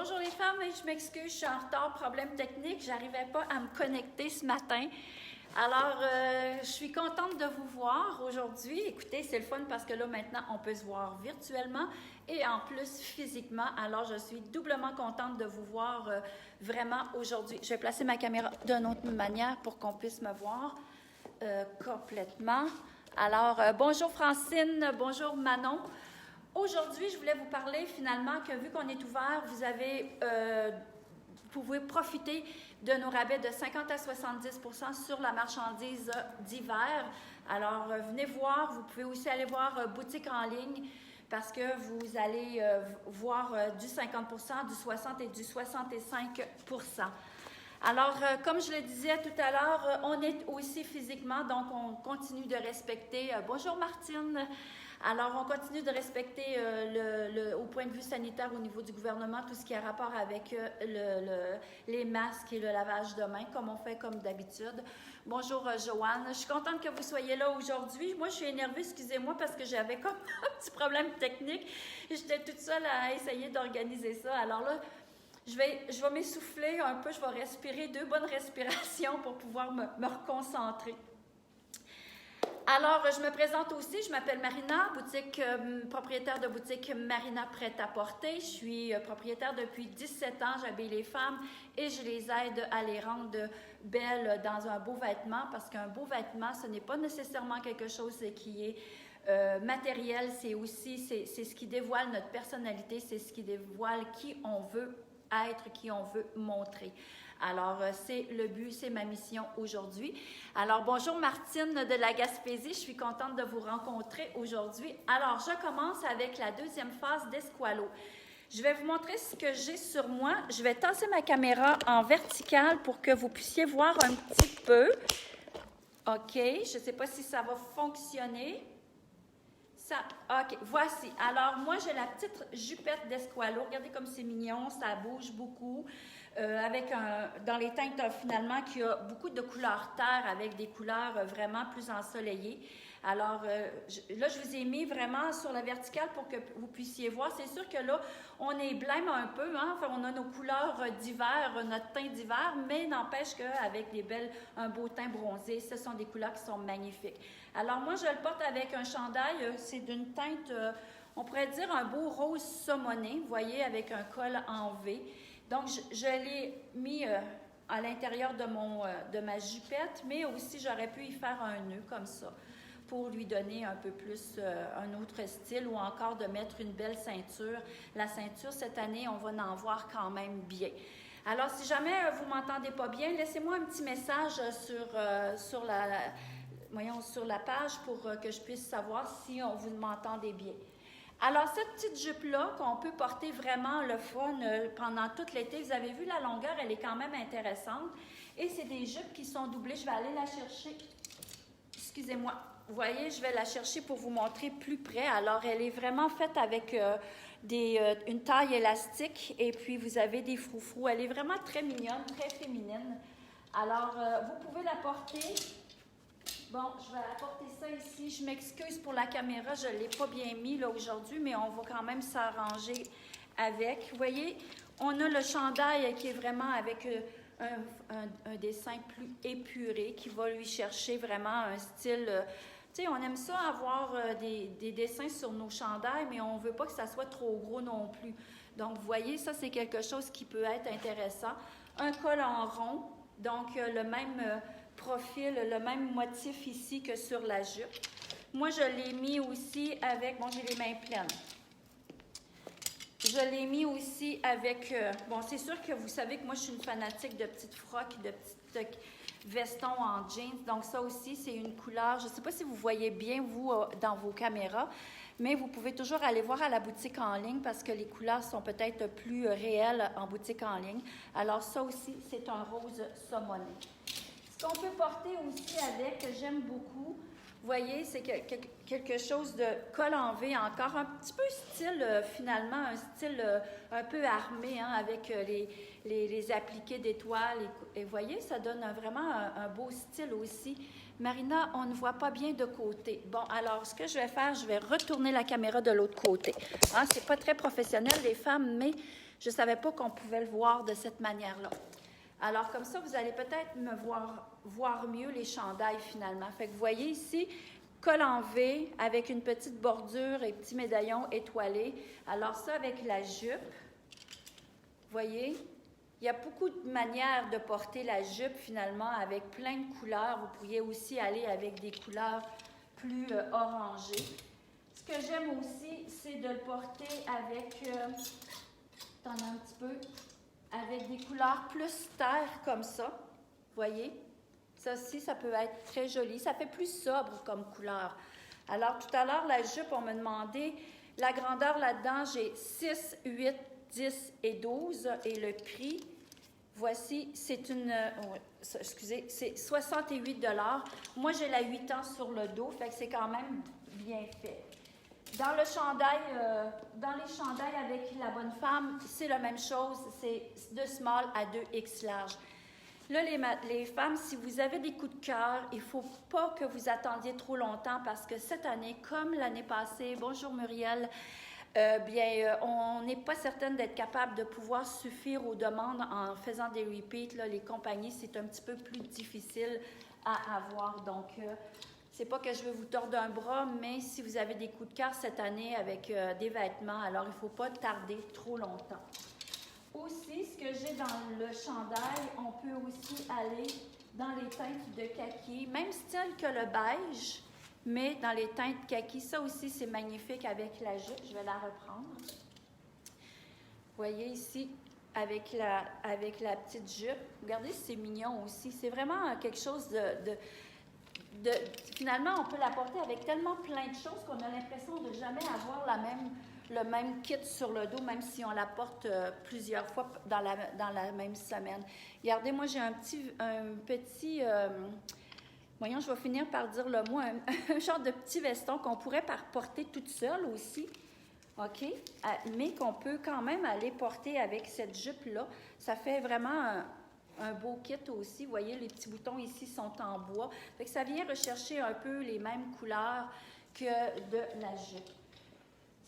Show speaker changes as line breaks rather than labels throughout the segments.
Bonjour les femmes, je m'excuse, je suis en retard, problème technique, j'arrivais pas à me connecter ce matin. Alors, je suis contente de vous voir aujourd'hui. Écoutez, c'est le fun parce que là, maintenant, on peut se voir virtuellement et en plus physiquement. Alors, je suis doublement contente de vous voir vraiment aujourd'hui. Je vais placer ma caméra d'une autre manière pour qu'on puisse me voir complètement. Alors, bonjour Francine, bonjour Manon. Aujourd'hui, je voulais vous parler finalement que vu qu'on est ouvert, vous pouvez profiter de nos rabais de 50 à 70 % sur la marchandise d'hiver. Alors, venez voir. Vous pouvez aussi aller voir boutique en ligne parce que vous allez voir du 50 %, du 60 et du 65 %. Alors, comme je le disais tout à l'heure, on est aussi physiquement, donc on continue de respecter. Bonjour Martine. Alors, on continue de respecter au point de vue sanitaire au niveau du gouvernement, tout ce qui a rapport avec les masques et le lavage de mains, comme on fait comme d'habitude. Bonjour Joanne, je suis contente que vous soyez là aujourd'hui. Moi, je suis énervée, excusez-moi, parce que j'avais comme un petit problème technique. J'étais toute seule à essayer d'organiser ça. Alors là, je vais m'essouffler un peu, je vais respirer 2 bonnes respirations pour pouvoir me reconcentrer. Alors, je me présente aussi, je m'appelle Marina, propriétaire de boutique Marina Prêt-à-Porter. Je suis propriétaire depuis 17 ans, j'habille les femmes et je les aide à les rendre belles dans un beau vêtement parce qu'un beau vêtement, ce n'est pas nécessairement quelque chose qui est matériel, c'est ce qui dévoile notre personnalité, c'est ce qui dévoile qui on veut être, qui on veut montrer. Alors, c'est le but, c'est ma mission aujourd'hui. Alors, bonjour Martine de la Gaspésie, je suis contente de vous rencontrer aujourd'hui. Alors, je commence avec la deuxième phase d'esqualo. Je vais vous montrer ce que j'ai sur moi. Je vais tasser ma caméra en verticale pour que vous puissiez voir un petit peu. OK, je ne sais pas si ça va fonctionner. OK, voici. Alors, moi, j'ai la petite jupette d'esqualo. Regardez comme c'est mignon, ça bouge beaucoup. Dans les teintes, finalement, qui a beaucoup de couleurs terre avec des couleurs vraiment plus ensoleillées. Alors, là, je vous ai mis vraiment sur la verticale pour que vous puissiez voir. C'est sûr que là, on est blême un peu, hein? Enfin, on a nos couleurs d'hiver, notre teint d'hiver, mais n'empêche qu'avec un beau teint bronzé, ce sont des couleurs qui sont magnifiques. Alors, moi, je le porte avec un chandail, c'est d'une teinte, on pourrait dire un beau rose saumonné, vous voyez, avec un col en V. Donc, je l'ai mis à l'intérieur de ma jupette, mais aussi, j'aurais pu y faire un nœud comme ça pour lui donner un peu plus un autre style ou encore de mettre une belle ceinture. La ceinture, cette année, on va en voir quand même bien. Alors, si jamais vous ne m'entendez pas bien, laissez-moi un petit message sur la page pour que je puisse savoir si vous m'entendez bien. Alors, cette petite jupe-là, qu'on peut porter vraiment le fun pendant tout l'été, vous avez vu la longueur, elle est quand même intéressante. Et c'est des jupes qui sont doublées. Je vais aller la chercher. Excusez-moi. Vous voyez, je vais la chercher pour vous montrer plus près. Alors, elle est vraiment faite avec une taille élastique. Et puis, vous avez des froufrous. Elle est vraiment très mignonne, très féminine. Alors, vous pouvez la porter. Bon, je vais apporter ça ici. Je m'excuse pour la caméra, je ne l'ai pas bien mis là aujourd'hui, mais on va quand même s'arranger avec. Vous voyez, on a le chandail qui est vraiment avec un dessin plus épuré, qui va lui chercher vraiment un style. Tu sais, on aime ça avoir des dessins sur nos chandails, mais on ne veut pas que ça soit trop gros non plus. Donc, vous voyez, ça, c'est quelque chose qui peut être intéressant. Un col en rond, donc le même profil, le même motif ici que sur la jupe. Moi, je l'ai mis aussi avec... Bon, j'ai les mains pleines. Je l'ai mis aussi avec... bon, c'est sûr que vous savez que moi, je suis une fanatique de petites frocs, de petites vestons en jeans. Donc, ça aussi, c'est une couleur... Je ne sais pas si vous voyez bien, vous, dans vos caméras, mais vous pouvez toujours aller voir à la boutique en ligne parce que les couleurs sont peut-être plus réelles en boutique en ligne. Alors, ça aussi, c'est un rose saumonné. Ce qu'on peut porter aussi avec, que j'aime beaucoup, vous voyez, c'est quelque chose de col en V encore, un petit peu style, finalement, un style un peu armé, hein, avec les appliqués d'étoiles. Et vous voyez, ça donne vraiment un beau style aussi. Marina, on ne voit pas bien de côté. Bon, alors, ce que je vais faire, je vais retourner la caméra de l'autre côté. Hein, c'est pas très professionnel, les femmes, mais Je ne savais pas qu'on pouvait le voir de cette manière-là. Alors, comme ça, vous allez peut-être me voir mieux les chandails finalement. Fait que vous voyez ici, col en V avec une petite bordure et petit médaillon étoilé. Alors ça, avec la jupe, vous voyez, il y a beaucoup de manières de porter la jupe finalement avec plein de couleurs. Vous pourriez aussi aller avec des couleurs plus orangées. Ce que j'aime aussi, c'est de le porter avec, t'en as un petit peu, avec des couleurs plus terre comme ça, vous voyez? Ça aussi, ça peut être très joli. Ça fait plus sobre comme couleur. Alors, tout à l'heure, la jupe, on m'a demandé la grandeur là-dedans. J'ai 6, 8, 10 et 12. Et le prix, voici, c'est une... excusez, c'est 68 $. Moi, j'ai la 8 ans sur le dos, fait que c'est quand même bien fait. Dans le chandail, dans les chandails avec la bonne femme, c'est la même chose. C'est de small à 2X large. Là, les femmes, si vous avez des coups de cœur, il ne faut pas que vous attendiez trop longtemps parce que cette année, comme l'année passée, bonjour Muriel, on n'est pas certaine d'être capable de pouvoir suffire aux demandes en faisant des repeats. Là, les compagnies, c'est un petit peu plus difficile à avoir. Donc, c'est pas que je veux vous tordre un bras, mais si vous avez des coups de cœur cette année avec des vêtements, alors il ne faut pas tarder trop longtemps. Aussi, ce que j'ai dans le chandail, on peut aussi aller dans les teintes de kaki, même style que le beige, mais dans les teintes kaki. Ça aussi, c'est magnifique avec la jupe. Je vais la reprendre. Vous voyez ici, avec la petite jupe. Regardez, c'est mignon aussi. C'est vraiment quelque chose finalement, on peut la porter avec tellement plein de choses qu'on a l'impression de jamais avoir le même kit sur le dos, même si on la porte plusieurs fois dans la même semaine. Regardez, moi, j'ai un petit voyons, je vais finir par dire le mot, un genre de petit veston qu'on pourrait porter toute seule aussi, OK? Mais qu'on peut quand même aller porter avec cette jupe-là. Ça fait vraiment un beau kit aussi. Vous voyez, les petits boutons ici sont en bois. Fait que ça vient rechercher un peu les mêmes couleurs que de la jupe.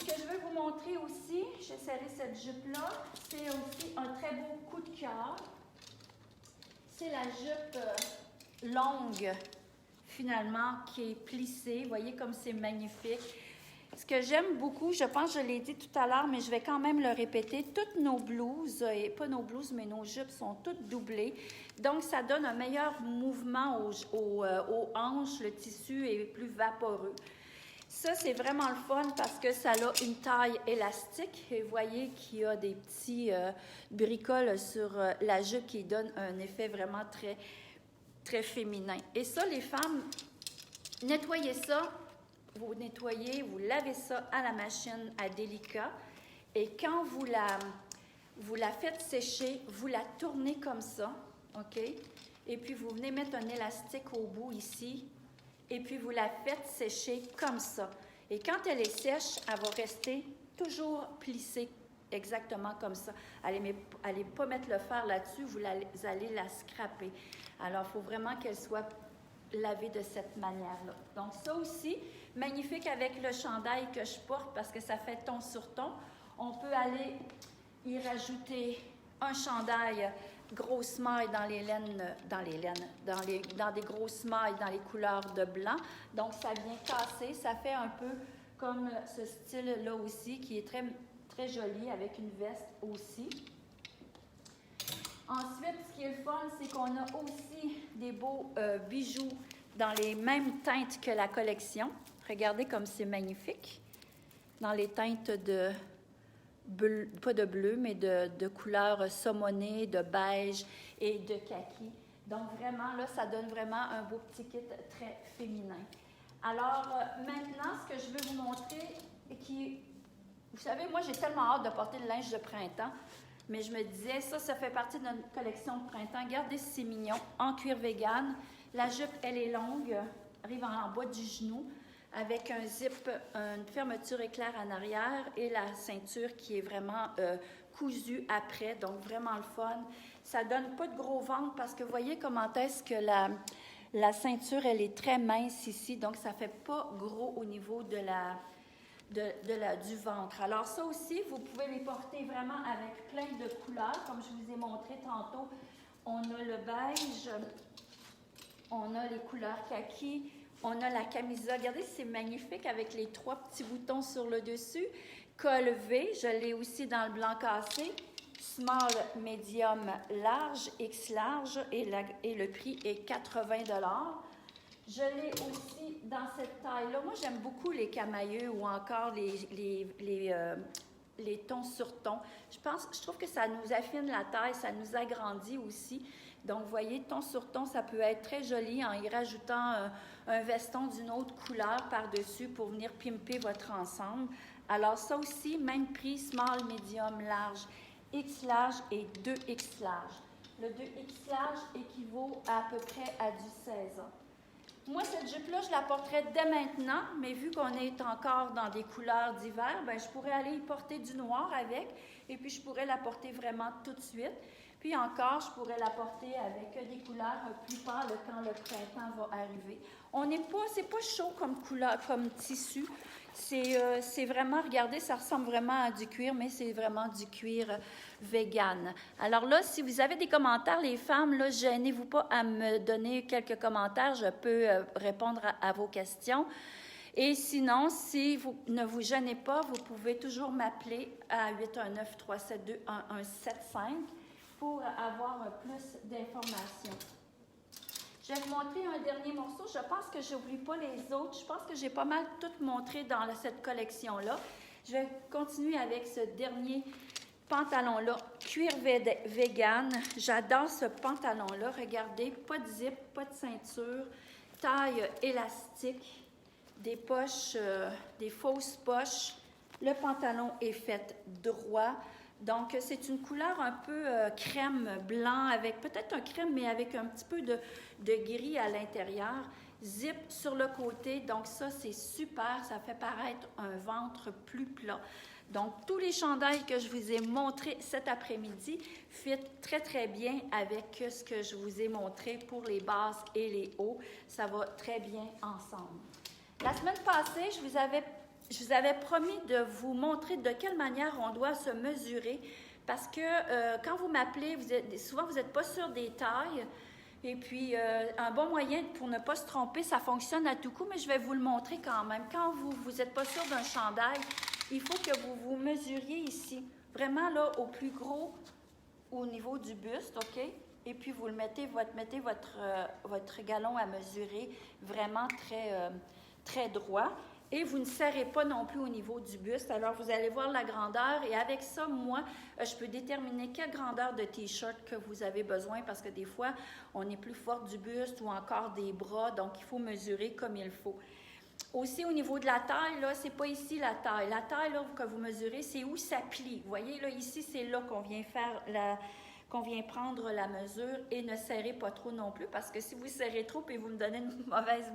Ce que je veux vous montrer aussi, j'ai serré cette jupe-là, c'est aussi un très beau coup de cœur. C'est la jupe longue, finalement, qui est plissée. Vous voyez comme c'est magnifique. Ce que j'aime beaucoup, je pense que je l'ai dit tout à l'heure, mais je vais quand même le répéter, toutes nos blouses, et pas nos blouses, mais nos jupes sont toutes doublées. Donc, ça donne un meilleur mouvement aux hanches. Le tissu est plus vaporeux. Ça, c'est vraiment le fun parce que ça a une taille élastique. Et vous voyez qu'il y a des petits bricoles sur la jupe qui donnent un effet vraiment très, très féminin. Et ça, les femmes, nettoyez ça. Vous nettoyez, vous lavez ça à la machine à délicat. Et quand vous la faites sécher, vous la tournez comme ça, OK? Et puis, vous venez mettre un élastique au bout ici. Et puis, vous la faites sécher comme ça. Et quand elle est sèche, elle va rester toujours plissée exactement comme ça. Allez pas mettre le fer là-dessus, vous allez la scraper. Alors, il faut vraiment qu'elle soit lavée de cette manière-là. Donc, ça aussi, magnifique avec le chandail que je porte parce que ça fait ton sur ton. On peut aller y rajouter un chandail grosse maille dans des grosses mailles dans les couleurs de blanc. Donc, ça vient casser. Ça fait un peu comme ce style-là aussi, qui est très, très joli, avec une veste aussi. Ensuite, ce qui est le fun, c'est qu'on a aussi des beaux bijoux dans les mêmes teintes que la collection. Regardez comme c'est magnifique. Dans les teintes de bleu, pas de bleu, mais de couleurs saumonées, de beige et de kaki. Donc vraiment, là, ça donne vraiment un beau petit kit très féminin. Alors, maintenant, ce que je veux vous montrer, vous savez, moi, j'ai tellement hâte de porter le linge de printemps, mais je me disais, ça fait partie de notre collection de printemps. Regardez, c'est mignon, en cuir vegan. La jupe, elle est longue, arrive en bas du genou, avec un zip, une fermeture éclair en arrière et la ceinture qui est vraiment cousue après, donc vraiment le fun. Ça donne pas de gros ventre parce que vous voyez comment est-ce que la ceinture, elle est très mince ici, donc ça fait pas gros au niveau de du ventre. Alors ça aussi, vous pouvez les porter vraiment avec plein de couleurs. Comme je vous ai montré tantôt, on a le beige, on a les couleurs kaki, on a la camisa. Regardez, c'est magnifique avec les 3 petits boutons sur le dessus. Col V, je l'ai aussi dans le blanc cassé. Small, medium, large, X large et le prix est 80 $. Je l'ai aussi dans cette taille-là. Moi, j'aime beaucoup les camailleux ou encore les tons sur tons. Je trouve que ça nous affine la taille, ça nous agrandit aussi. Donc, vous voyez, ton sur ton, ça peut être très joli en y rajoutant un veston d'une autre couleur par-dessus pour venir pimper votre ensemble. Alors, ça aussi, même prix, small, medium, large, X large et 2X large. Le 2X large équivaut à peu près à du 16 ans. Moi, cette jupe-là, je la porterais dès maintenant, mais vu qu'on est encore dans des couleurs d'hiver, ben, je pourrais aller y porter du noir avec, et puis je pourrais la porter vraiment tout de suite. Puis encore, je pourrais la porter avec des couleurs plus pâles quand le printemps va arriver. C'est pas chaud comme couleur, comme tissu. C'est vraiment, regardez, ça ressemble vraiment à du cuir, mais c'est vraiment du cuir vegan. Alors là, si vous avez des commentaires, les femmes, là, gênez-vous pas à me donner quelques commentaires. Je peux répondre à vos questions. Et sinon, si vous ne vous gênez pas, vous pouvez toujours m'appeler à 819-372-1175 pour avoir plus d'informations. Je vais vous montrer un dernier morceau. Je pense que je n'oublie pas les autres. Je pense que j'ai pas mal tout montré dans cette collection-là. Je vais continuer avec ce dernier pantalon-là, cuir vegan. J'adore ce pantalon-là. Regardez, pas de zip, pas de ceinture, taille élastique, des poches, des fausses poches. Le pantalon est fait droit. Donc, c'est une couleur un peu crème blanc, avec peut-être un crème, mais avec un petit peu de gris à l'intérieur. Zip sur le côté, donc ça, c'est super. Ça fait paraître un ventre plus plat. Donc, tous les chandails que je vous ai montrés cet après-midi fit très, très bien avec ce que je vous ai montré pour les basses et les hauts. Ça va très bien ensemble. La semaine passée, je vous avais promis de vous montrer de quelle manière on doit se mesurer parce que quand vous m'appelez, souvent vous n'êtes pas sûr des tailles et puis un bon moyen pour ne pas se tromper, ça fonctionne à tout coup, mais je vais vous le montrer quand même. Quand vous n'êtes pas sûr d'un chandail, il faut que vous vous mesuriez ici, vraiment là au plus gros au niveau du buste, OK? Et puis vous mettez votre galon à mesurer vraiment très droit. Et vous ne serrez pas non plus au niveau du buste. Alors, vous allez voir la grandeur. Et avec ça, moi, je peux déterminer quelle grandeur de T-shirt que vous avez besoin parce que des fois, on est plus fort du buste ou encore des bras. Donc, il faut mesurer comme il faut. Aussi, au niveau de la taille, là, c'est pas ici la taille. La taille, là, que vous mesurez, c'est où ça plie. Vous voyez, là, ici, c'est là qu'on vient prendre la mesure et ne serrez pas trop non plus parce que si vous serrez trop et vous me donnez une mauvaise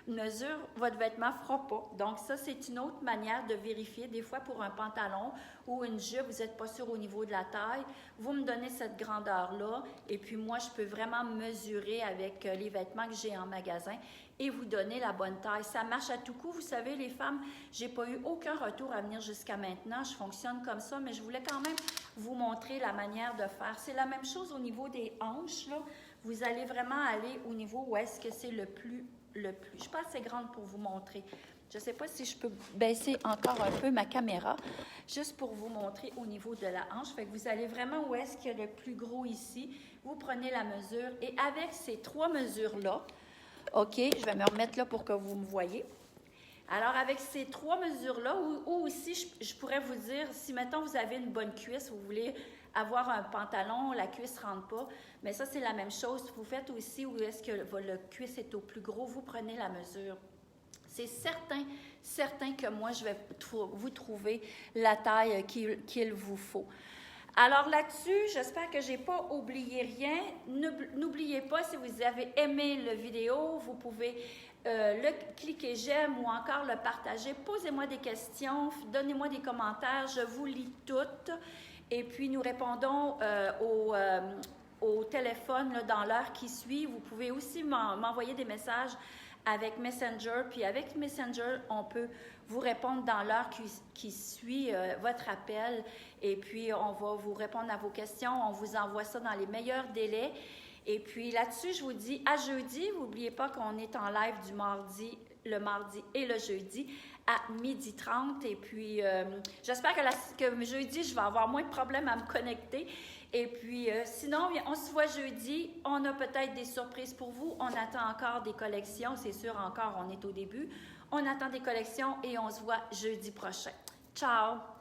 mesure, votre vêtement ne fera pas. Donc ça, c'est une autre manière de vérifier. Des fois, pour un pantalon ou une jupe, vous n'êtes pas sûr au niveau de la taille, vous me donnez cette grandeur-là et puis moi, je peux vraiment mesurer avec les vêtements que j'ai en magasin et vous donner la bonne taille. Ça marche à tout coup. Vous savez, les femmes, j'ai pas eu aucun retour à venir jusqu'à maintenant. Je fonctionne comme ça, mais je voulais quand même vous montrer la manière de faire. C'est la même chose au niveau des hanches, là. Vous allez vraiment aller au niveau où est-ce que c'est le plus. Je ne suis pas assez grande pour vous montrer. Je ne sais pas si je peux baisser encore un peu ma caméra, juste pour vous montrer au niveau de la hanche. Fait que vous allez vraiment où est-ce qu'il y a le plus gros ici. Vous prenez la mesure et avec ces 3 mesures-là, OK, je vais me remettre là pour que vous me voyez. Alors, avec ces 3 mesures-là, ou aussi, je pourrais vous dire, si, mettons, vous avez une bonne cuisse, vous voulez avoir un pantalon, la cuisse ne rentre pas, mais ça, c'est la même chose. Vous faites aussi où est-ce que le cuisse est au plus gros, vous prenez la mesure. C'est certain que moi, je vais vous trouver la taille qu'il vous faut. Alors là-dessus, j'espère que je n'ai pas oublié rien. N'oubliez pas, si vous avez aimé la vidéo, vous pouvez cliquer j'aime ou encore le partager. Posez-moi des questions, donnez-moi des commentaires, je vous lis toutes. Et puis, nous répondons au téléphone là, dans l'heure qui suit. Vous pouvez aussi m'envoyer des messages avec Messenger. Puis avec Messenger, on peut vous répondre dans l'heure qui suit votre appel. Et puis, on va vous répondre à vos questions. On vous envoie ça dans les meilleurs délais. Et puis là-dessus, je vous dis à jeudi. N'oubliez pas qu'on est en live le mardi et le jeudi à 12h30. Et puis, j'espère que jeudi, je vais avoir moins de problèmes à me connecter. Et puis, sinon, on se voit jeudi. On a peut-être des surprises pour vous. On attend encore des collections. C'est sûr, encore, on est au début. On attend des collections et on se voit jeudi prochain. Ciao!